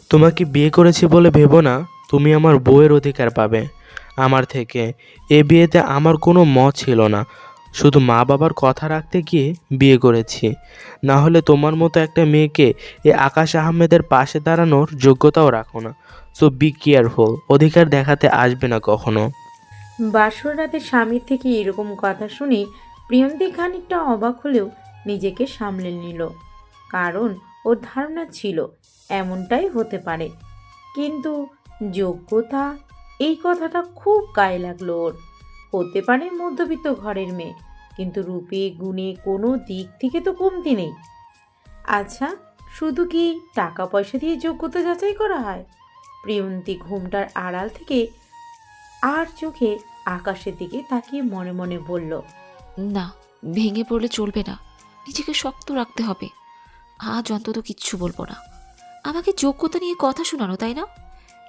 তোমাকে বিয়ে করেছি বলে ভেবো না তুমি আমার বউয়ের অধিকার পাবে আমার থেকে। এ বিয়েতে আমার কোনো মত ছিল না, শুধু মা বাবার কথা রাখতে গিয়ে বিয়ে করেছি। না হলে তোমার মতো একটা মেয়েকে এ আকাশ আহমেদের পাশে দাঁড়ানোর যোগ্যতাও রাখো না। সো বি কেয়ারফুল, অধিকার দেখাতে আসবে না কখনো। বাসর রাতে স্বামীর থেকে এরকম কথা শুনে প্রিয়ন্তী খানিকটা অবাক হলেও নিজেকে সামলে নিল। কারণ ওর ধারণা ছিল এমনটাই হতে পারে। কিন্তু যোগ্যতা, এই কথাটা খুব গায়ে লাগলো ওর। হতে পারে মধ্যবিত্ত ঘরের মেয়ে, কিন্তু রূপে গুণে কোনো দিক থেকে তো কমতি নেই। আচ্ছা, শুধু কি টাকা পয়সা দিয়ে যোগ্যতা যাচাই করা হয়? প্রিয়ন্তী ঘুমটার আড়াল থেকে আর চোখে আকাশের দিকে তাকিয়ে মনে মনে বলল, না, ভেঙে পড়লে চলবে না, নিজেকে শক্ত রাখতে হবে। আজ অন্তত কিচ্ছু বলবো না। আমাকে যোগ্যতা নিয়ে কথা শোনানো, তাই না?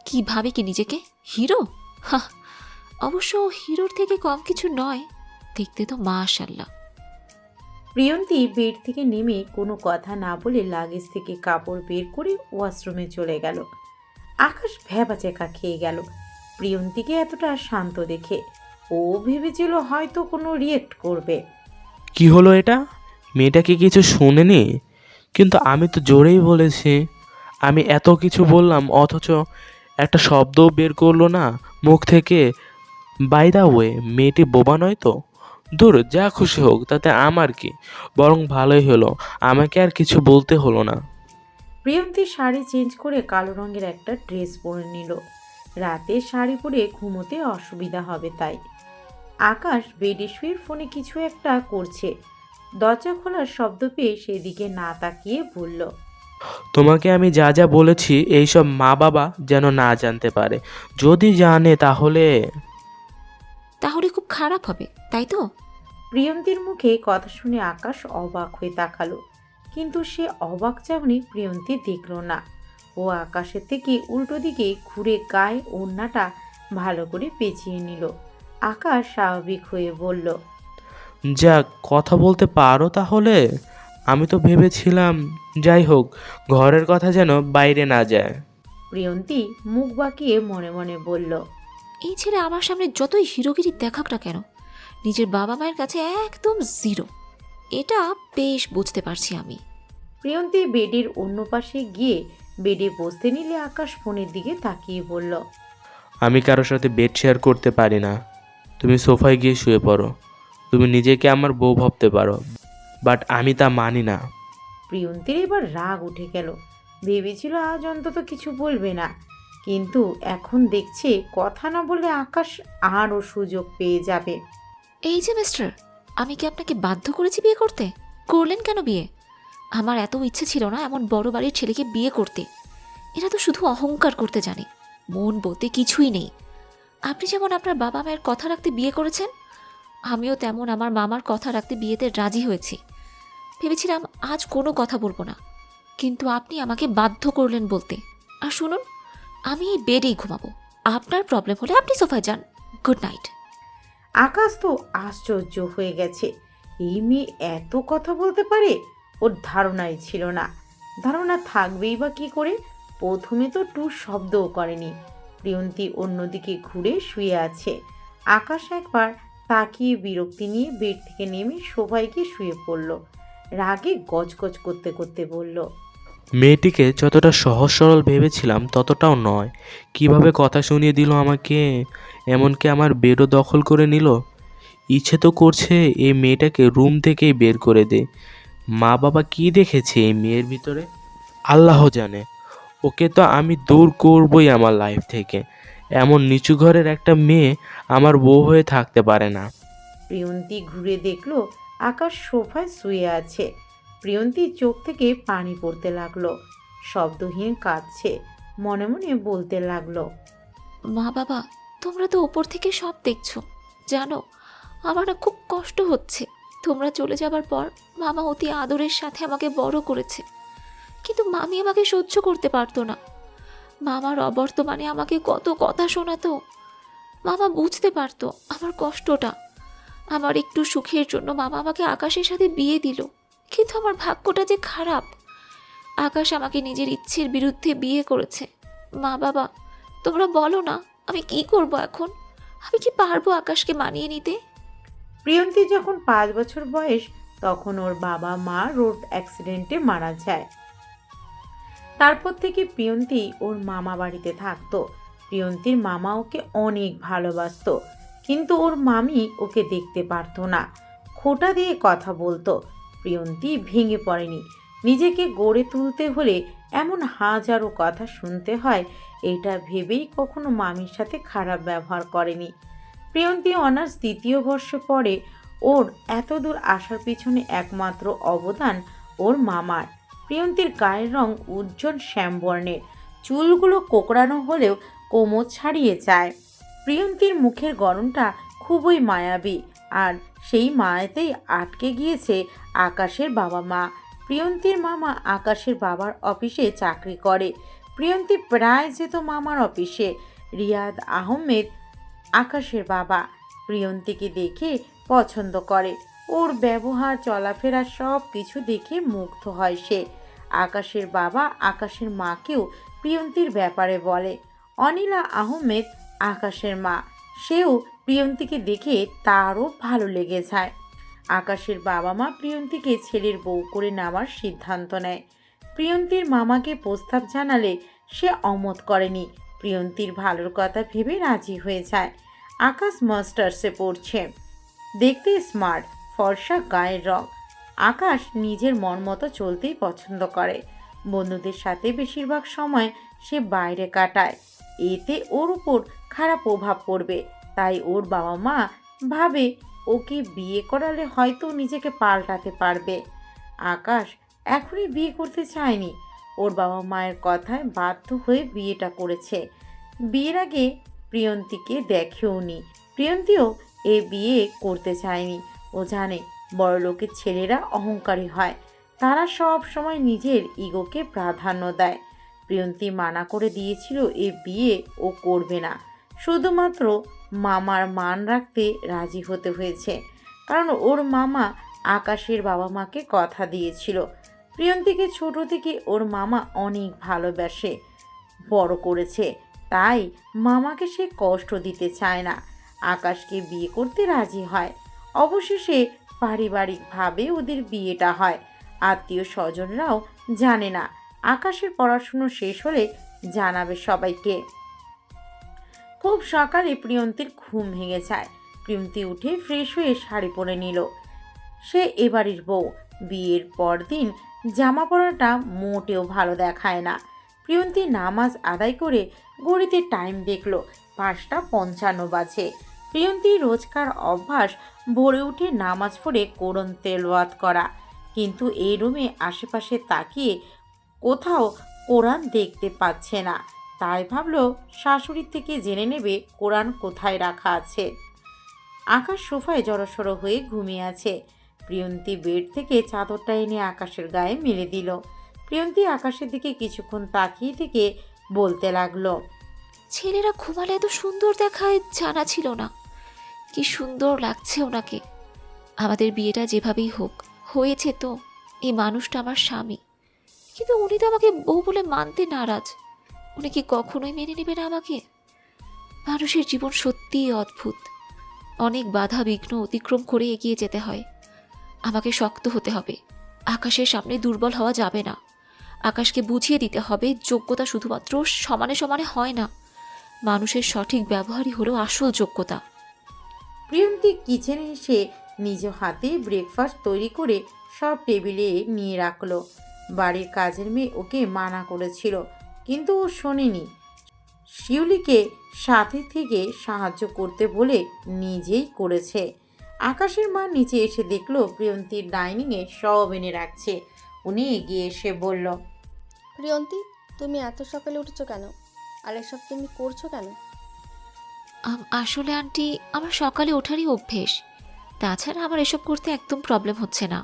কি ভাবে কি নিজেকে হিরো? হা, অবশ্য হিরোর থেকে কম কিছু নয়, দেখতে তো মাশাআল্লাহ। প্রিয়ন্তী বেড থেকে নেমে কোনো কথা না বলে লাগেজ থেকে কাপড় বের করে ওয়াশরুমে চলে গেল। আকাশ ভ্যাবাচ্যাকা খেয়ে গেল প্রিয়ন্তীকে এতটা শান্ত দেখে। ও ভেবেছিল হয়তো কোনো রিয়েক্ট করবে। কি হলো এটা? মেয়েটা কি কিছু শোনেনি? কিন্তু আমি তো জোরেই বলেছি। আমি এত কিছু বললাম অথচ একটা শব্দও বের করলো না মুখ থেকে। বাই দা ওয়ে, মেয়েটি বোবা নয় তো? দূর, যা খুশি হোক, তাতে আমার কি। বরং ভালোই হলো, আমাকে আর কিছু বলতে হলো না। প্রিয়ন্তী শাড়ি চেঞ্জ করে কালো রঙের একটা ড্রেস পরে নিল। রাতে শাড়ি পরে ঘুমোতে অসুবিধা হবে তাই। আকাশ বেডে শুয়ে ফোনে কিছু একটা করছে। দরজা খোলার শব্দ পেয়ে সেদিকে না তাকিয়ে বলল, তোমাকে আমি যা যা বলেছি এইসব মা বাবা যেন না জানতে পারে। যদি জানে তাহলে। তাহলে খুব খারাপ হবে, তাই তো? প্রিয়ন্তীর মুখে কথা শুনে আকাশ অবাক হয়ে তাকালো। কিন্তু সে অবাক চাহনি প্রিয়ন্তী দেখল না। ও আকাশের থেকে উল্টো দিকে ঘুরে গায়ে ওড়নাটা ভালো করে পেঁচিয়ে নিল। আকাশ স্বাভাবিক হয়ে বলল, যাক, কথা বলতে পারো তাহলে। আমি তো ভেবেছিলাম। যাই হোক, ঘরের কথা যেন বাইরে না যায়। প্রিয়ন্তী মুখ বাঁকিয়ে মনে মনে বলল, এই ছেলে আমার সামনে যতই হিরোগিরি দেখাক না কেন, নিজের বাবা মায়ের কাছে একদম জিরো। এটা বেশ বুঝতে পারছি আমি। প্রিয়ন্তী বেডের অন্য পাশে গিয়ে বেডে বসতে নিলে আকাশ ফোনের দিকে তাকিয়ে বলল, আমি কারোর সাথে বেড শেয়ার করতে পারি না। তুমি সোফায় গিয়ে শুয়ে পড়ো। তুমি নিজেকে আমার বউ ভাবতে পারো, বাট আমি তা মানি না। প্রিয়ন্তীর এবার রাগ উঠে গেল। ভেবেছিল আজ অন্তত কিছু বলবে না, কিন্তু এখন দেখছে কথা না বলে আকাশ আরও সুযোগ পেয়ে যাবে। এই যে মিস্টার, আমি কি আপনাকে বাধ্য করেছি বিয়ে করতে? করলেন কেন বিয়ে? আমার এত ইচ্ছে ছিল না এমন বড় বাড়ির ছেলেকে বিয়ে করতে। এরা তো শুধু অহংকার করতে জানে, মন বলতে কিছুই নেই। আপনি যেমন আপনার বাবা মায়ের কথা রাখতে বিয়ে করেছেন, আমিও তেমন আমার মামার কথা রাখতে বিয়েতে রাজি হয়েছি। ভেবেছিলাম আজ কোনো কথা বলবো না, কিন্তু আপনি আমাকে বাধ্য করলেন বলতে। আর শুনুন, আমি এই বেডেই ঘুমাবো। আপনার প্রবলেম হলে আপনি সোফায় যান। Good night. আকাশ তো আশ্চর্য হয়ে গেছে। এই মেয়ে এত কথা বলতে পারে, ওর ধারণাই ছিল না। ধারণা থাকবেই বা কী করে? প্রথমে তো টু শব্দও করেনি। প্রিয়ন্তী অন্যদিকে ঘুরে শুয়ে আছে। আকাশ একবার তাকিয়ে বিরক্তি নিয়ে বেড থেকে নেমে সোফায় গিয়ে শুয়ে পড়ল। রাগে গজগজ করতে করতে বলল, মেয়েটিকে যতটা সহজ সরল ভেবেছিলাম ততটাও নয়। কিভাবে কথা শুনিয়ে দিল আমাকে, এমনকি আমার বেডও দখল করে নিল। ইচ্ছে তো করছে এই মেয়েটাকে রুম থেকেই বের করে দে। মা বাবা কি দেখেছে এই মেয়ের ভিতরে আল্লাহ জানে। ওকে তো আমি দূর করবই আমার লাইফ থেকে। এমন নিচু ঘরের একটা মেয়ে আমার বউ হয়ে থাকতে পারে না। প্রিয়ন্তী ঘুরে দেখল আকাশ সোফায় শুয়ে আছে। প্রিয়ন্তীর চোখ থেকে পানি পড়তে লাগলো। শব্দহীন কাঁদছে। মনে মনে বলতে লাগলো, মা বাবা, তোমরা তো ওপর থেকে সব দেখছো। জানো, আমার না খুব কষ্ট হচ্ছে। তোমরা চলে যাবার পর মামা অতি আদরের সাথে আমাকে বড় করেছে, কিন্তু মামি আমাকে সহ্য করতে পারতো না। মামার অবর্তমানে আমাকে কত কথা শোনাতো। মামা বুঝতে পারতো আমার কষ্টটা। আমার একটু সুখের জন্য মামা আমাকে আকাশের সাথে বিয়ে দিল, কিন্তু আমার ভাগ্যটা যে খারাপ। আকাশ আমাকে নিজের ইচ্ছের বিরুদ্ধে বিয়ে করেছে। মা বাবা, তোমরা বলো না, আমি কি করব এখন? আমি কি পারবো আকাশকে মানিয়ে নিতে? প্রিয়ন্তী যখন 5 বছর বয়স তখন ওর বাবা মা রোড অ্যাক্সিডেন্টে মারা যায়। তারপর থেকে প্রিয়ন্তী ওর মামা বাড়িতে থাকতো। প্রিয়ন্তীর মামা ওকে অনেক ভালোবাসতো, কিন্তু ওর মামি ওকে দেখতে পারতো না, খোঁটা দিয়ে কথা বলতো। প্রিয়ন্তী ভেঙে পড়েনি। নিজেকে গড়ে তুলতে হলে এমন হাজারো কথা শুনতে হয়, এটা ভেবেই কখনো মামির সাথে খারাপ ব্যবহার করেনি। প্রিয়ন্তী অনার্স 2য় বর্ষে পড়ে। ওর এত দূর আসার পিছনে একমাত্র অবদান ওর মামার। প্রিয়ন্তীর গায়ের রং উজ্জ্বল শ্যামবর্ণের, চুলগুলো কোকড়ানো হলেও কোমর ছাড়িয়ে যায়। প্রিয়ন্তীর মুখের গড়নটা খুবই মায়াবী, আর সেই মায়াতেই আটকে গিয়েছে আকাশের বাবা মা। প্রিয়ন্তীর মামা আকাশের বাবার অফিসে চাকরি করে। প্রিয়ন্তী প্রায় যেত মামার অফিসে। রিয়াদ আহমেদ আকাশের বাবা প্রিয়ন্তীকে দেখে পছন্দ করে। ওর ব্যবহার, চলাফেরা সব কিছু দেখে মুগ্ধ হয় সে। আকাশের বাবা আকাশের মাকেও প্রিয়ন্তীর ব্যাপারে বলে। অনিলা আহমেদ আকাশের মা, সেও প্রিয়ন্তীকে দেখে তারও ভালো লেগে যায়। আকাশের বাবা মা প্রিয়ন্তীকে ছেলের বউ করে নেওয়ার সিদ্ধান্ত নেয়। প্রিয়ন্তীর মামাকে প্রস্তাব জানালে সে অমত করেনি। প্রিয়ন্তীর ভালোর কথা ভেবে রাজি হয়ে যায়। আকাশ মাস্টার্সে পড়ছে, দেখতে স্মার্ট, ফর্সা গায়ের রং। আকাশ নিজের মন মতো চলতেই পছন্দ করে। বন্ধুদের সাথে বেশিরভাগ সময় সে বাইরে কাটায়। এতে ওর উপর খারাপ প্রভাব পড়বে, তাই ওর বাবা মা ভাবে ওকে বিয়ে করালে হয়তো নিজেকে পাল্টাতে পারবে। আকাশ এখনই বিয়ে করতে চায়নি। ওর বাবা মায়ের কথায় বাধ্য হয়ে বিয়েটা করেছে। বিয়ের আগে প্রিয়ন্তীকে দেখেও নি। প্রিয়ন্তীও এ বিয়ে করতে চায়নি। ও জানে বড়লোকের ছেলেরা অহংকারী হয়, তারা সব সময় নিজের ইগোকে প্রাধান্য দেয়। প্রিয়ন্তী মানা করে দিয়েছিল এ বিয়ে ও করবে না। শুধুমাত্র মামার মান রাখতে রাজি হতে হয়েছে, কারণ ওর মামা আকাশের বাবা মাকে কথা দিয়েছিল। প্রিয়ন্তীকে ছোট থেকে ওর মামা অনেক ভালোবাসে বড় করেছে, তাই মামাকে সে কষ্ট দিতে চায় না। আকাশকে বিয়ে করতে রাজি হয়। অবশেষে পারিবারিকভাবে ওদের বিয়েটা হয়। আত্মীয় স্বজনরাও জানে না। আকাশের পড়াশুনো শেষ হলে জানাবে সবাইকে। খুব সকালে প্রিয়ন্তীর ঘুম ভেঙে যায়। প্রিয়ন্তী উঠে ফ্রেশ হয়ে শাড়ি পরে নিল। সে এবাড়ির বউ। বিয়ের পরদিন জামা পরাটা মোটেও ভালো দেখায় না। প্রিয়ন্তী নামাজ আদায় করে ঘড়িতে টাইম দেখল, 5:55 বাজে। প্রিয়ন্তী রোজকার অভ্যাস ভোরে উঠে নামাজ পড়ে কোরআন তেলাওয়াত করা, কিন্তু এই রুমে আশেপাশে তাকিয়ে কোথাও কোরআন দেখতে পাচ্ছে না। তাই ভাবলো শাশুড়ির থেকে জেনে নেবে কোরআন কোথায় রাখা আছে। আকাশ সোফায় জড়সড় হয়ে ঘুমিয়ে আছে। প্রিয়ন্তী বেড থেকে চাদরটা এনে আকাশের গায়ে মেলে দিল। প্রিয়ন্তী আকাশের দিকে কিছুক্ষণ তাকিয়ে থেকে বলতে লাগলো, ছেলেরা ঘুমালে এত সুন্দর দেখায় জানা ছিল না। কি সুন্দর লাগছে ওনাকে। আমাদের বিয়েটা যেভাবেই হোক, হয়েছে তো। এই মানুষটা আমার স্বামী, কিন্তু উনি তো আমাকে বউ বলে মানতে নারাজ। উনি কি কখনোই মেনে নেবে না আমাকে? মানুষের জীবন সত্যিই অদ্ভুত। অনেক বাধা বিঘ্ন অতিক্রম করে এগিয়ে যেতে হয়। আমাকে শক্ত হতে হবে। আকাশের সামনে দুর্বল হওয়া যাবে না। আকাশকে বুঝিয়ে দিতে হবে যোগ্যতা শুধুমাত্র সমানে সমানে হয় না, মানুষের সঠিক ব্যবহারই হলো আসল যোগ্যতা। প্রিয়ন্তী কিচেনে এসে নিজ হাতে ব্রেকফাস্ট তৈরি করে সব টেবিলে নিয়ে রাখলো। বাড়ির কাজের মেয়ে ওকে মানা করেছিল, কিন্তু ও শোনেনি। শিউলিকে সাথে থেকে সাহায্য করতে বলে নিজেই করেছে। আকাশের মা নিচে এসে দেখলো প্রিয়ন্তীর ডাইনিংয়ে সব এনে রাখছে। উনি এগিয়ে এসে বলল, প্রিয়ন্তী, তুমি এত সকালে উঠেছো কেন? আর এসব তুমি করছো কেন? আসলে আন্টি, আমার সকালে ওঠারই অভ্যেস। তাছাড়া আমার এসব করতে একদম প্রবলেম হচ্ছে না।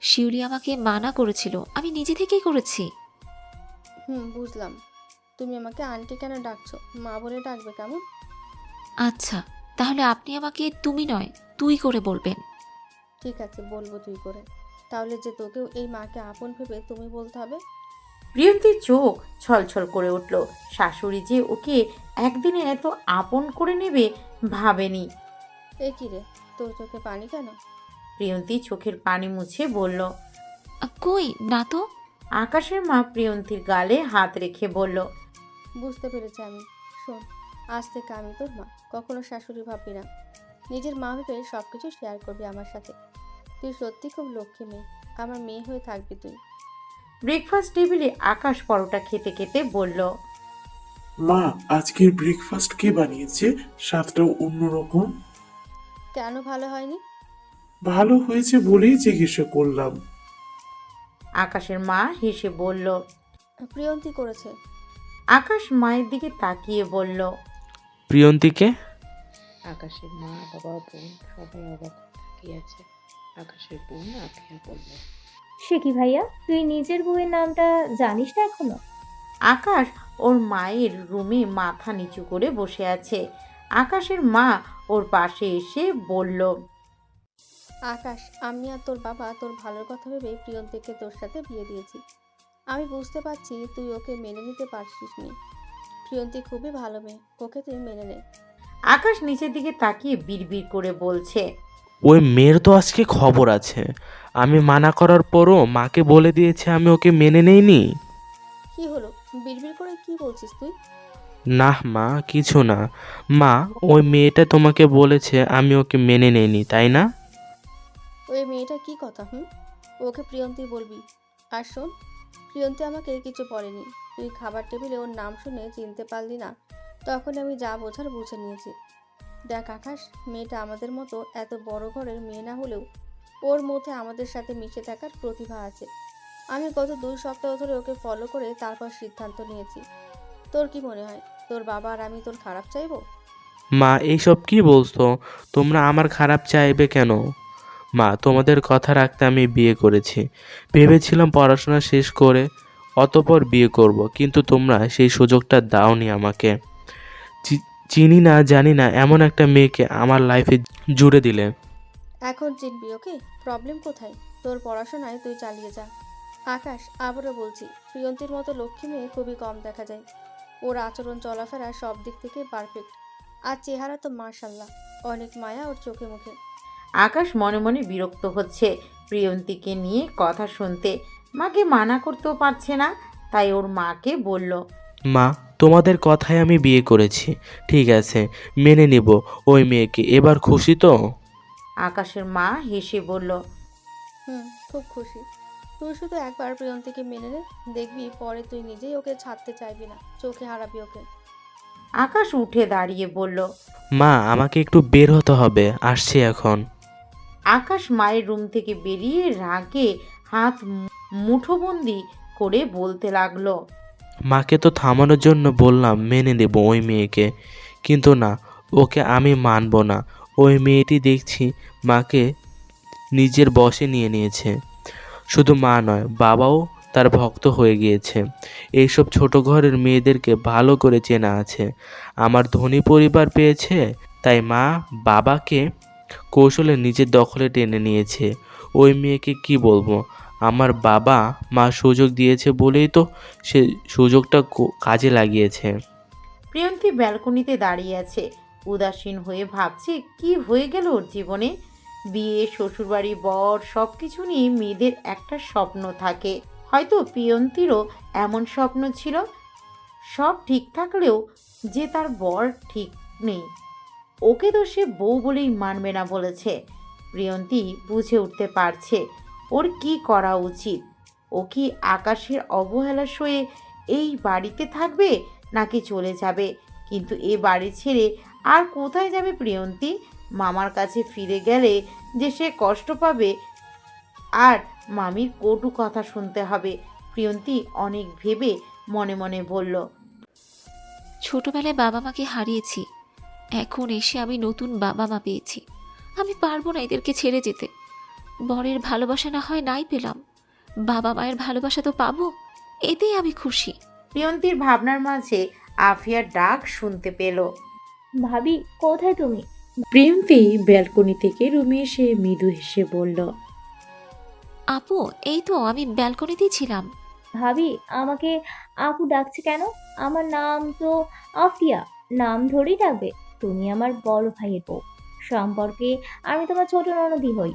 শিউলি আমাকে মানা করেছিল, আমি নিজে থেকেই করেছি। বুঝলাম। তুমি আমাকে আন্টি কেন ডাকছো? মা বলে ডাকবে কেমন? আচ্ছা, তাহলে আপনি আমাকে তুমি নয় তুই করে বলবেন। ঠিক আছে, বলবো তুই করে। তাহলে যে তোকেও এই মাকে আপন ভেবে তুমি বলতে হবে? প্রিয়ন্তীর চোখ ছলছল করে উঠল। শাশুড়ি যে ওকে একদিনে এত আপন করে নেবে ভাবেনি। এ কি রে, তোর চোখে পানি কেন? প্রিয়ন্তী চোখের পানি মুছে বলল। কই না তো। আকাশের মা প্রিয়ন্তীর গালে হাত রেখে বলল। বুঝতে পেরেছি আমি। শোন, আজ থেকে আমি তোর মা, কখনো শাশুড়ি ভাববি না। নিজের মা ভেবে সব কিছু শেয়ার করবি আমার সাথে। তুই সত্যি খুব লক্ষ্মী মেয়ে, আমার মেয়ে হয়ে থাকবি তুই। ব্রেকফাস্ট টেবিলে আকাশ পরোটা খেতে খেতে বলল। মা, আজকের ব্রেকফাস্ট কে বানিয়েছে? স্বাদটাও অন্যরকম। কেন ভালো হয়নি? ভালো হয়েছে বলেই জিজ্ঞাসা করলাম। আকাশের মা হেসে বলল। প্রিয়ন্তী করেছে। আকাশ মায়ের দিকে তাকিয়ে বলল। প্রিয়ন্তীকে? আকাশের মা বাবা বোন সবাই অবাক হয়ে তাকিয়ে আছে। আকাশের বোন আফিয়া বলল। সে কি ভাইয়া, তুই নিজের বউয়ের নামটা জানিস না এখনো? আকাশ ওর মায়ের রুমে মাথা নিচু করে বসে আছে। আকাশের মা ওর পাশে এসে বলল। আকাশ, আমি আর তোর বাবা তোর ভালোর কথা ভেবে প্রিয়ন্তীকে তোর সাথে বিয়ে দিয়েছি। আমি বুঝতে পারছি তুই ওকে মেনে নিতে পারছিস নি। প্রিয়ন্তী খুবই ভালো মেয়ে, ওকে তুই মেনে নে। আকাশ নিচের দিকে তাকিয়ে বিড়বিড় করে বলছে। ওই মেয়ের তো আজকে খবর আছে। আমি মানা করার পরও মাকে বলে দিয়েছে আমি ওকে মেনে নেইনি। কি হলো, বিড়বিড় করে কি বলছিস তুই? না মা, কিছু না। মা, ওই মেয়েটা তোমাকে বলেছে আমি ওকে মেনে নেইনি, তাই না? ওই মেয়েটা কি কথা? ওকে প্রিয়ন্তী বলবি। আর শোন, প্রিয়ন্তী আমাকে কিছু বলেনি। তুই খাবার টেবিলে ওর নাম শুনে চিনতে পারলি না, তখন আমি যা বোঝার বুঝে নিয়েছি। দেখ আকাশ, মেয়েটা আমাদের মতো এত বড় ঘরের মেয়ে না হলেও ওর মধ্যে আমাদের সাথে মিশে থাকার প্রতিভা আছে। আমি গত 2 সপ্তাহ ধরে ওকে ফলো করে তারপর সিদ্ধান্ত নিয়েছি। তোর কি মনে হয়, তোর বাবা আর আমি তোর খারাপ চাইবো? মা, এইসব কি বলছো? তোমরা আমার খারাপ চাইবে কেন? মা, তোমাদের কথা রাখতে আমি বিয়ে করেছি। ভেবেছিলাম পড়াশোনা শেষ করে অতঃপর বিয়ে করব, কিন্তু তোমরা সেই সুযোগটা দাওনি আমাকে। চিনি না জানি না এমন একটা মেয়েকে আমার লাইফে জুড়ে দিলে। এখন চিনবি ওকে, প্রবলেম কোথায়? তোর পড়াশোনায় তুই চালিয়ে যা। আকাশ, আবারও বলছি, প্রিয়ন্তীর মতো লক্ষ্মী মেয়ে খুবই কম দেখা যায়। ওর আচরণ চলাফেরা সব দিক থেকে পারফেক্ট। আর চেহারা তো মাশাল্লাহ, অনেক মায়া ওর চোখে মুখে। আকাশ মনে মনে বিরক্ত হচ্ছে প্রিয়ন্তীকে নিয়ে কথা শুনতে। মাকে মানা করতেও পারছে না, তাই ওর মাকে বলল। মা, তোমাদের কথায় আমি বিয়ে করেছি, ঠিক আছে, মেনে নিব ওই মেয়েকে। এবার খুশি তো? আকাশের মা হেসে বলল। খুব খুশি। তুই শুধু একবার প্রিয়ন্তীকে মেনে নে, দেখবি পরে তুই নিজেই ওকে ছাড়তে চাইবি না, চোখে হারাবি ওকে। আকাশ উঠে দাঁড়িয়ে বলল। মা, আমাকে একটু বের হতে হবে, আসছি এখন। আকাশ মায়ের রুম থেকে বেরিয়ে রাগে হাত মুঠোবন্দি করে বলতে লাগলো। মাকে তো থামানোর জন্য বললাম মেনে নেব ওই মেয়েকে, কিন্তু না, ওকে আমি মানব না। ওই মেয়েটি দেখছি মাকে নিজের বশে নিয়ে নিয়েছে। শুধু মা নয়, বাবাও তার ভক্ত হয়ে গিয়েছে। এইসব ছোট ঘরের মেয়েদেরকে ভালো করে চেনা আছে। আমার ধনী পরিবার পেয়েছে, তাই মা বাবাকে কৌশলে নিজের দখলে টেনে নিয়েছে। ওই মেয়েকে কি বলবো? আমার বাবা মা সুযোগ দিয়েছে বলেই তো সে সুযোগটা কাজে লাগিয়েছে। প্রিয়ন্তী ব্যালকনিতে দাঁড়িয়ে আছে, উদাসীন হয়ে ভাবছে কি হয়ে গেল ওর জীবনে। বিয়ে, শ্বশুরবাড়ি, বর সব কিছু নিয়ে মেয়েদের একটা স্বপ্ন থাকে। হয়তো প্রিয়ন্তীরও এমন স্বপ্ন ছিল। সব ঠিক থাকলেও যে তার বর ঠিক নেই, ওকে তো সে বউ বলেই মানবে না বলেছে। প্রিয়ন্তী বুঝে উঠতে পারছে ওর কি করা উচিত। ও কি আকাশের অবহেলা সয়ে এই বাড়িতে থাকবে নাকি চলে যাবে? কিন্তু এ বাড়ি ছেড়ে আর কোথায় যাবে প্রিয়ন্তী? মামার কাছে ফিরে গেলে যে সে কষ্ট পাবে আর মামির কটু কথা শুনতে হবে। প্রিয়ন্তী অনেক ভেবে মনে মনে বলল। ছোটবেলায় বাবা মাকে হারিয়েছি, এখন এসে আমি নতুন বাবা মা পেয়েছি। আমি পারবো না এদেরকে ছেড়ে যেতে। বরের ভালোবাসা না হয় নাই পেলাম, বাবা মায়ের ভালোবাসা তো পাবো, এতেই আমি খুশি। প্রিয়ন্তীর ভাবনার মাঝে আফিয়ার ডাক শুনতে পেল। ভাবি, কোথায় তুমি? প্রিয়ন্তী ব্যালকনি থেকে রুমে এসে মৃদু হেসে বলল। আপু, এই তো আমি ব্যালকনিতেই ছিলাম। ভাবি আমাকে আপু ডাকছে কেন? আমার নাম তো আফিয়া, নাম ধরেই ডাকবে। তুমি আমার বড় ভাইয়ের বউ, সম্পর্কে আমি তোমার ছোট ননদি হই।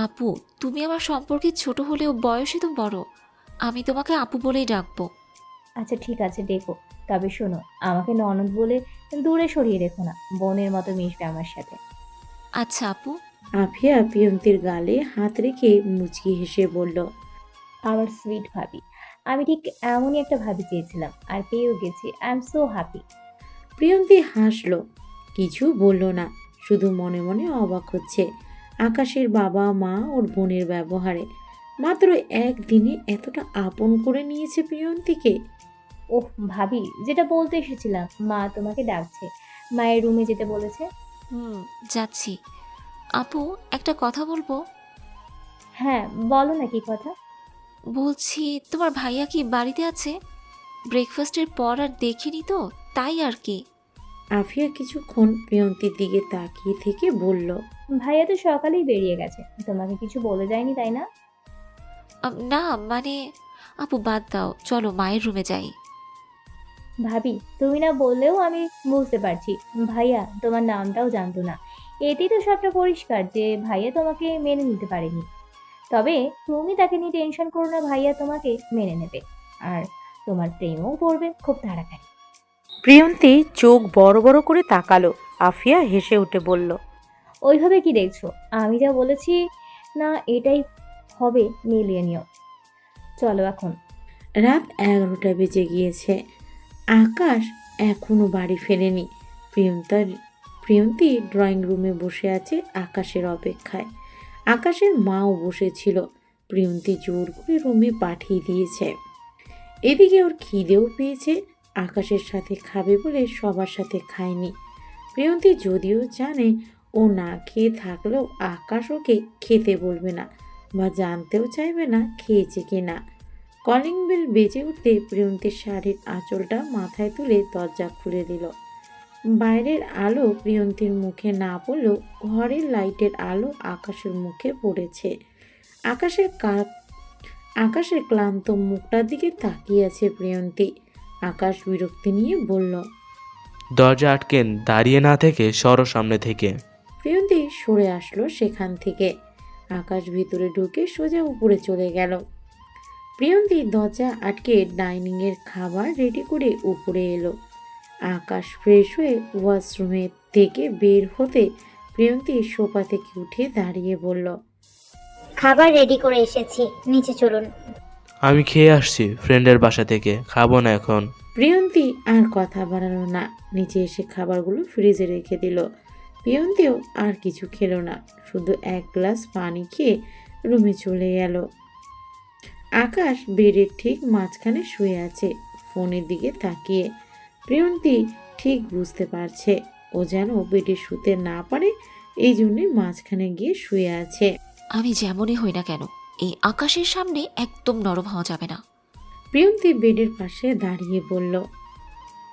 আপু, তুমি আমার সম্পর্কে ছোট হলেও বয়সে তো বড়। আমি তোমাকে আপু বলেই ডাকবো। আচ্ছা ঠিক আছে ডেকো, তবে শোনো, আমাকে ননদ বলে দূরে সরিয়ে রেখো না, বোনের মতো মিশবে আমার সাথে। আচ্ছা আপু। আফিয়া প্রিয়ন্তীর গালে হাত রেখে মুচকি হেসে বলল, আমার সুইট ভাবি, আমি ঠিক এমনই একটা ভাবি চেয়েছিলাম, আর পেয়েও গেছি। I am so happy. Priyanti হাসলো, কিছু বলল না, শুধু মনে মনে অবাক হচ্ছে আকাশের বাবা মা ওর বোনের ব্যবহারে। মাত্র একদিনে এতটা আপন করে নিয়েছে প্রিয়ন্তীকে। ওহ ভাবি, যেটা বলতে এসেছিলাম, মা তোমাকে ডাকছে, মায়ের রুমে যেতে বলেছে। যাচ্ছি। আপু, একটা কথা বলবো? হ্যাঁ বলো না, কি কথা? বলছি, তোমার ভাইয়া কি বাড়িতে আছে? ব্রেকফাস্টের পর আর দেখিনি তো, তাই আর কি। আফিয়া কিছুক্ষণ প্রিয়ন্তীর দিকে তাকিয়ে থেকে বলল, ভাইয়া তো সকালেই বেরিয়ে গেছে, তোমাকে কিছু বলে যায়নি তাই না? না মানে, আপু বাদ দাও, চলো মায়ের রুমে যাই। ভাবি তুমি না বললেও আমি বুঝতে পারছি, ভাইয়া তোমার নামটাও জানতো না। এতেই তো সবটা পরিষ্কার যে ভাইয়া তোমাকে মেনে নিতে পারেনি। তবে তুমি তাকে নিয়ে টেনশন করো না, ভাইয়া তোমাকে মেনে নেবে, আর তোমার প্রেমও পড়বে খুব তাড়াতাড়ি। প্রিয়ন্তী চোখ বড় বড় করে তাকালো। আফিয়া হেসে উঠে বলল, ওইভাবে কি দেখছো? আমি যা বলেছি না, এটাই হবে, মিলিয়ে নিও। চলো এখন। রাত 11টা বেজে গিয়েছে। আকাশ এখনো বাড়ি ফেরেনি। প্রিয়ন্তী ড্রয়িং রুমে বসে আছে আকাশের অপেক্ষায়। আকাশের মাও বসেছিল। প্রিয়ন্তী জোর করে রুমে পাঠিয়ে দিয়েছে। এদিকে ওর খিদেও পেয়েছে, আকাশের সাথে খাবে বলে সবার সাথে খায়নি। প্রিয়ন্তী যদিও জানে ও না খেয়ে থাকলেও আকাশ ওকে খেতে বলবে না বা জানতেও চাইবে না খেয়েছে কি না। কলিং বেল বেজে উঠতে প্রিয়ন্তীর শাড়ির আঁচলটা মাথায় তুলে দরজা খুলে দিল। বাইরের আলো প্রিয়ন্তীর মুখে না পড়লেও ঘরের লাইটের আলো আকাশের মুখে পড়েছে। আকাশের ক্লান্ত মুখটার দিকে তাকিয়ে আছে প্রিয়ন্তী। আকাশ বিরক্তি নিয়ে বলল, দরজা আটকেন, দাঁড়িয়ে না থেকে সরো সামনে থেকে। প্রিয়ন্তী সরে আসলো সেখান থেকে। আকাশ ভিতরে ঢুকে সোজা উপরে চলে গেল। প্রিয়ন্তী দরজা আটকে ডাইনিংয়ের খাবার রেডি করে উপরে এলো। আকাশ ফ্রেশ হয়ে ওয়াশরুমে থেকে বের হতে প্রিয়ন্তী সোফা থেকে উঠে দাঁড়িয়ে বলল, খাবার রেডি করে এসেছি, নিচে চলুন। আমি খেয়ে আসছি ফ্রেন্ডের বাসা থেকে, খাবো না এখন। প্রিয়ন্তী আর কথা বাড়ালো না, নিচে এসে খাবারগুলো ফ্রিজে রেখে দিল। প্রিয়ন্তীও আর কিছু খেলো না, শুধু এক গ্লাস পানি খেয়ে রুমে চলে গেল। আকাশ বেডের ঠিক মাঝখানে শুয়ে আছে, ফোনের দিকে তাকিয়ে। প্রিয়ন্তী ঠিক বুঝতে পারছে ও যেন বেডে শুতে না পারে, এই জন্যই মাঝখানে গিয়ে শুয়ে আছে। আমি যেমনই হই না কেন, এই আকাশের সামনে একদম নরম হওয়া যাবে না। প্রিয়ন্তী বেডের পাশে দাঁড়িয়ে বলল,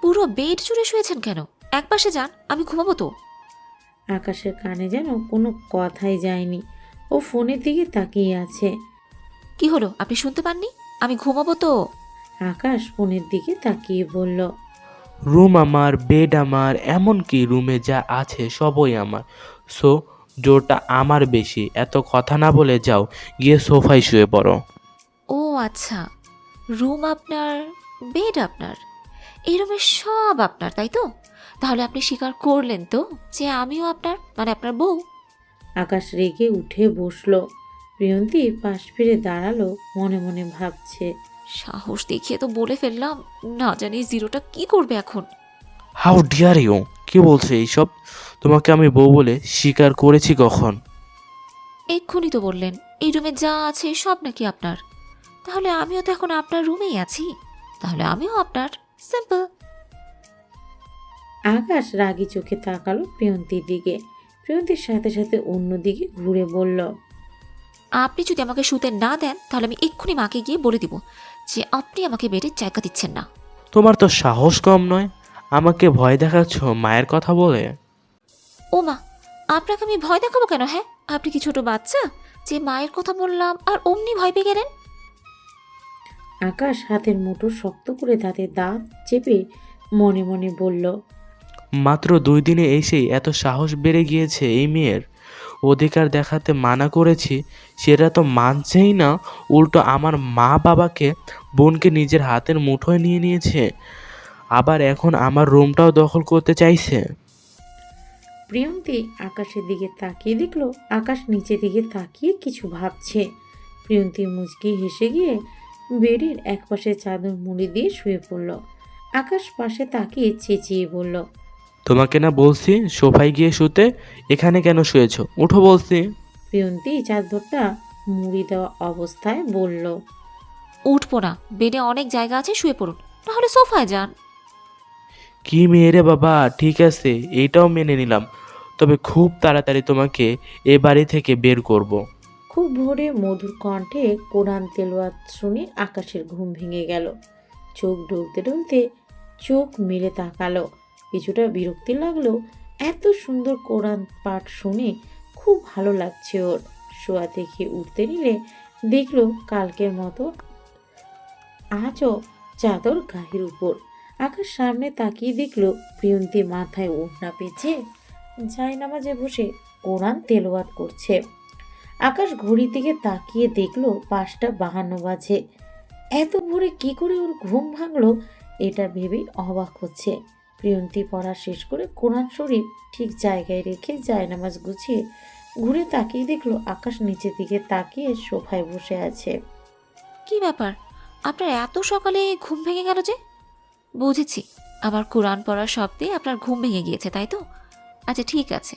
পুরো বেড জুড়ে শুয়েছেন কেন? এক পাশে যান, আমি ঘুমাবো তো। আকাশের কানে যেন কোনো কথাই যায়নি, ও ফোনের দিকে তাকিয়ে আছে। কি হলো, আপনি শুনতে পাননি? আমি ঘুমাবো তো। আকাশ ফোনের দিকে তাকিয়ে বলল, রুম আমার, বেড আমার, এমনকি রুমে যা আছে সবই আমার। সো জোরটা আমার বেশি। এত কথা না বলে যাও, গিয়ে সোফায় শুয়ে পড়ো। ও আচ্ছা, রুম আপনার, বেড আপনার, এই রুমের সব আপনার, তাই তো? তাহলে আপনি স্বীকার করলেন তো যে আমিও আপনার, মানে আপনার বউ। আকাশ রেগে উঠে বসলো। প্রিয়ন্তী পাশ ফিরে দাঁড়ালো, মনে মনে ভাবছে, সাহস দেখিয়ে তো বলে ফেললাম, না জানি জিরোটা কি করবে এখন। How dare you! কি বলছে এইসব? তোমাকে আমি বউ বলে স্বীকার করেছি কখন? এক্ষুনি তো বললেন এই রুমে যা আছে সব নাকি আপনার। তাহলে আমিও তো এখন আপনার রুমেই আছি, তাহলে আমিও আপনার, সিম্পল। আকাশ রাগী চোখে তাকালো প্রিয়ন্তীর দিকে। প্রিয়ন্তীর সাথে সাথে অন্য দিকে ঘুরে বলল, আপনি যদি আমাকে শুতে না দেন, তাহলে আমি এক্ষুনি মাকে গিয়ে বলে দিব যে আপনি আমাকে বেডের জায়গা দিচ্ছেন না। তোমার তো সাহস কম নয়, আমাকে ভয় দেখাচ্ছ মায়ের কথা বলে। ও মা, আপনাকে আমি ভয় দেখাবো কেন? হ্যাঁ, আপনি কি ছোট বাচ্চা যে মায়ের কথা বললাম আর অমনি ভয় পেয়ে গেলেন? আকাশ হাতের মুঠো শক্ত করে দাঁতের দাঁত চেপে মনে মনে বলল, মাত্র 2 দিনে এসেই এত সাহস বেড়ে গিয়েছে এই মেয়ের। অধিকার দেখাতে মানা করেছি, সেটা তো মানছেই না, উল্টো আমার মা বাবাকে, বোনকে নিজের হাতের মুঠোয় নিয়ে নিয়েছে। আবার এখন আমার রুমটাও দখল করতে চাইছে। প্রিয়ন্তী আকাশের দিকে তাকিয়ে দেখলো আকাশ নিচের দিকে তাকিয়ে কিছু ভাবছে। প্রিয়ন্তী মুচকি হেসে গিয়ে বেডের একপাশে চাদর মুড়ি দিয়ে শুয়ে পড়ল। আকাশ পাশে তাকিয়ে চেঁচিয়ে বলল, তোমাকে না বলছি সোফায় গিয়ে শুতে, এখানে কেন শুয়েছো? উঠো বলছি। প্রিয়ন্তী চাদরটা মুড়ি দেওয়া অবস্থায় বলল, উঠবো না, বেডে অনেক জায়গা আছে, শুয়ে পড়ুন, তাহলে সোফায় যান। কি মেয়ে রে বাবা, ঠিক আছে এইটাও মেনে নিলাম, তবে খুব তাড়াতাড়ি তোমাকে এ বাড়ি থেকে বের করব। খুব ভোরে মধুর কণ্ঠে কোরআন তেলাওয়াত শুনে আকাশের ঘুম ভেঙে গেল। চোখ ডলতে ডলতে চোখ মেলে তাকালো। কিছুটা বিরক্তি লাগলো, এত সুন্দর কোরআন পাঠ শুনে খুব ভালো লাগছে ওর। শোয়া থেকে উঠতে নিলে দেখলো কালকের মতো আজও চাদর গায়ের উপর। আকাশ সামনে তাকিয়ে দেখলো প্রিয়ন্তী মাথায় ওড়না পেঁচে জায়নামাজে বসে কোরআন তেলাওয়াত করছে। আকাশ ঘড়ির দিকে তাকিয়ে দেখলো 5:52 বাজে। এত ভোরে কি করে ওর ঘুম ভাঙলো এটা ভেবেই অবাক হচ্ছে। প্রিয়ন্তী পড়া শেষ করে কোরআন শরীফ ঠিক জায়গায় রেখে জায়নামাজ গুছিয়ে ঘুরে তাকিয়ে দেখলো আকাশ নিচের দিকে তাকিয়ে সোফায় বসে আছে। কি ব্যাপার, আপনার এত সকালে ঘুম ভেঙে গেল যে? বুঝেছি, আমার কোরআন পড়ার শব্দে আপনার ঘুম ভেঙে গিয়েছে, তাই তো? আচ্ছা ঠিক আছে,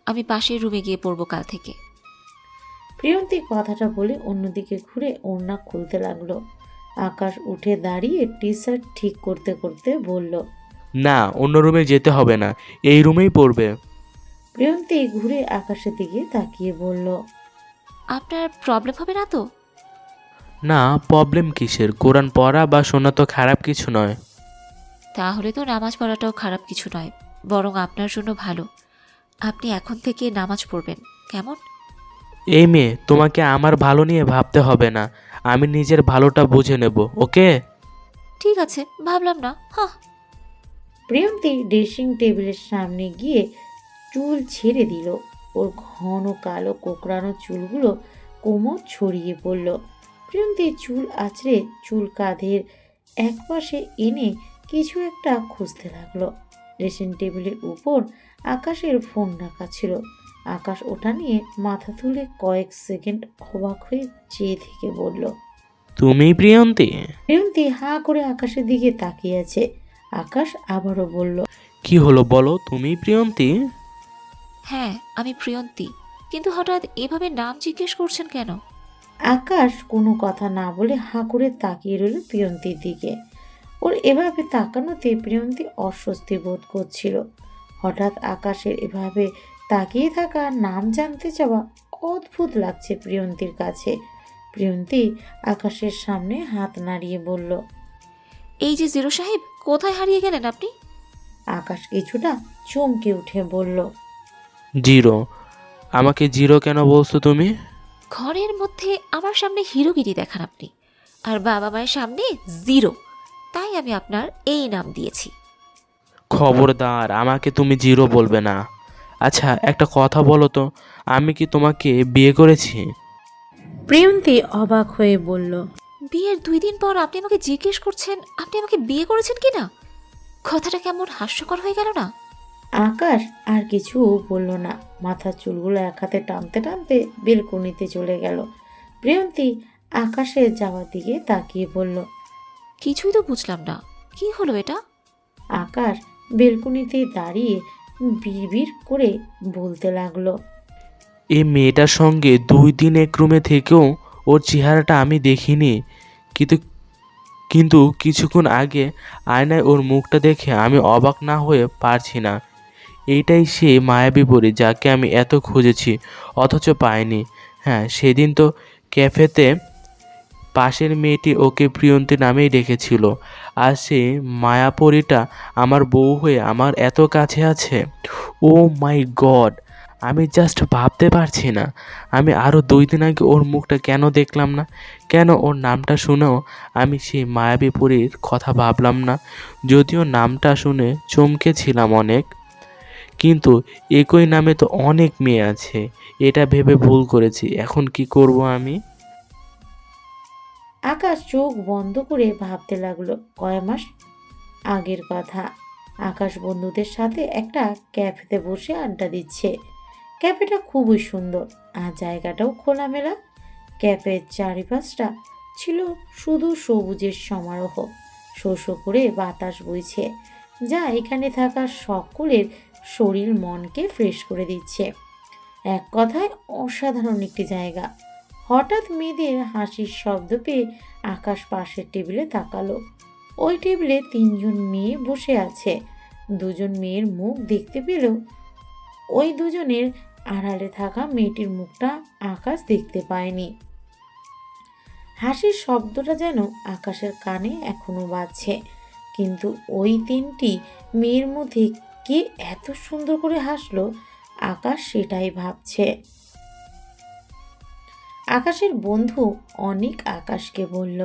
আমি পাশের রুমে গিয়ে পড়বো কাল থেকে। প্রিয়ন্তী কথাটা বলে অন্যদিকে ঘুরে ওড়না খুলতে লাগলো। আকাশ উঠে দাঁড়িয়ে টি শার্ট ঠিক করতে করতে বলল, না, অন্য রুমে যেতে হবে না, এই রুমেই পড়বে। প্রিয়ন্তী ঘুরে আকাশের দিকে তাকিয়ে বলল, আপনার প্রবলেম হবে না তো? না, প্রবলেম কিসের? কোরআন পড়া বা শোনা তো খারাপ কিছু নয়। তাহলে তো নামাজ পড়াটাও খারাপ কিছু নয়, বরং আপনার জন্য ভালো। আপনি এখন থেকে নামাজ পড়বেন, কেমন? এই মেয়ে, তোমাকে আমার ভালো নিয়ে ভাবতে হবে না, আমি নিজের ভালোটা বুঝে নেব, ওকে? ঠিক আছে, ভাবলাম না। হ্যাঁ। প্রিয়ন্তী ড্রেসিং টেবিলের সামনে গিয়ে চুল ছেড়ে দিল। ওর ঘন কালো কোকড়ানো চুলগুলো কোমর ছড়িয়ে পড়ল। প্রিয়ন্তী চুল আঁচড়ে চুল কাঁধের একপাশে এনে কিছু একটা খুঁজতে লাগলো। ড্রেসিং টেবিলের উপর আকাশের ফোন রাখা ছিল। আকাশ ওটা নিয়ে মাথা তুলে কয়েক সেকেন্ড অবাক হয়ে চেয়ে থেকে বলল, তুমি প্রিয়ন্তী? প্রিয়ন্তী হাঁ করে আকাশের দিকে তাকিয়ে আছে। আকাশ আবারও বলল, কি হলো বলো, তুমি প্রিয়ন্তী? হ্যাঁ, আমি প্রিয়ন্তী, কিন্তু হঠাৎ এভাবে নাম জিজ্ঞেস করছেন কেন? আকাশ কোনো কথা না বলে হাঁ করে তাকিয়ে রইল প্রিয়ন্তীর দিকে। ওর এভাবে তাকানোতে প্রিয়ন্তী অস্বস্তি বোধ করছিল। হঠাৎ আকাশের এভাবে তাকিয়ে থাকা, নাম জানতে চাওয়া অদ্ভুত লাগছে প্রিয়ন্তীর কাছে। প্রিয়ন্তী আকাশের সামনে হাত নাড়িয়ে বলল, এই যে জিরো সাহেব, কোথায় হারিয়ে গেলেন আপনি? আকাশ কিছুটা চমকে উঠে বলল, জিরো? আমাকে জিরো কেন বলছো তুমি? ঘরের মধ্যে আমার সামনে হিরোগিরি দেখান আপনি, আর বাবা মায়ের সামনে জিরো, তাই আমি আপনার এই নাম দিয়েছি। খবরদার, আমাকে তুমি জিরো বলবে না। আচ্ছা একটা কথা বলো তো, আমি কি তোমাকে বিয়ে করেছি? প্রিয়ন্তী অবাক হয়ে বলল, বিয়ের 2 দিন পর আপনি আমাকে জিজ্ঞেস করছেন আপনি আমাকে বিয়ে করেছেন কিনা? কথাটা কেমন হাস্যকর হয়ে গেল না? আকাশ আর কিছু বলল না, মাথার চুলগুলো এক হাতে টানতে টানতে বেলকনিতে চলে গেল। প্রিয়ন্তী আকাশের যাওয়ার দিকে তাকিয়ে বলল, কিছুই তো বুঝলাম না, কি হলো এটা? আকাশ বেলকনিতে দাঁড়িয়ে বিড়বিড় করে বলতে লাগলো, এই মেয়েটার সঙ্গে 2 দিন এক রুমে থেকেও ওর চেহারাটা আমি দেখিনি, কিন্তু কিন্তু কিছুক্ষণ আগে আয়নায় ওর মুখটা দেখে আমি অবাক না হয়ে পারছি না। এইটাই সে মায়াবী পরী যাকে আমি এত খুঁজেছি অথচ পাইনি। হ্যাঁ, সেদিন তো ক্যাফেতে পাশের মেয়েটি ওকে প্রিয়ন্তী নামেই ডেকেছিল, আর সেই মায়াপরীটা আমার বউ হয়ে আমার এত কাছে আছে। ও মাই গড, আমি জাস্ট ভাবতে পারছি না, আমি আরও 2 দিন আগে ওর মুখটা কেন দেখলাম না, কেন ওর নামটা শুনেও আমি সেই মায়াবী পরীর কথা ভাবলাম না। যদিও নামটা শুনে চমকেছিলাম অনেক, কিন্তু একই নামে তো অনেক মেয়ে আছে, এটা ভেবে ভুল করেছি। এখন কি করব আমি? আকাশ চোখ বন্ধ করে ভাবতে লাগলো কয় মাস আগের কথা। আকাশ বন্ধুদের সাথে একটা ক্যাফেতে বসে আড্ডা দিচ্ছে। ক্যাফেটা খুবই সুন্দর আর জায়গাটাও খোলামেলা। ক্যাফের চারিপাশটা ছিল শুধু সবুজের সমারোহ। শো শো করে বাতাস বইছে, যা এখানে থাকা সকলের শরীর মনকে ফ্রেশ করে দিচ্ছে। এক কথায় অসাধারণ একটি জায়গা। হঠাৎ মেয়েদের হাসির শব্দ পেয়ে আকাশ পাশের টেবিলে তাকালো। ওই টেবিলে 3জন মেয়ে বসে আছে। 2জন মেয়ের মুখ দেখতে পেলেও ওই 2জনের আড়ালে থাকা মেয়েটির মুখটা আকাশ দেখতে পায়নি। হাসির শব্দটা যেন আকাশের কানে এখনো বাজছে, কিন্তু ওই 3টি মেয়ের মধ্যে কে এত সুন্দর করে হাসলো আকাশ সেটাই ভাবছে। আকাশের বন্ধু অনেক আকাশকে বলল,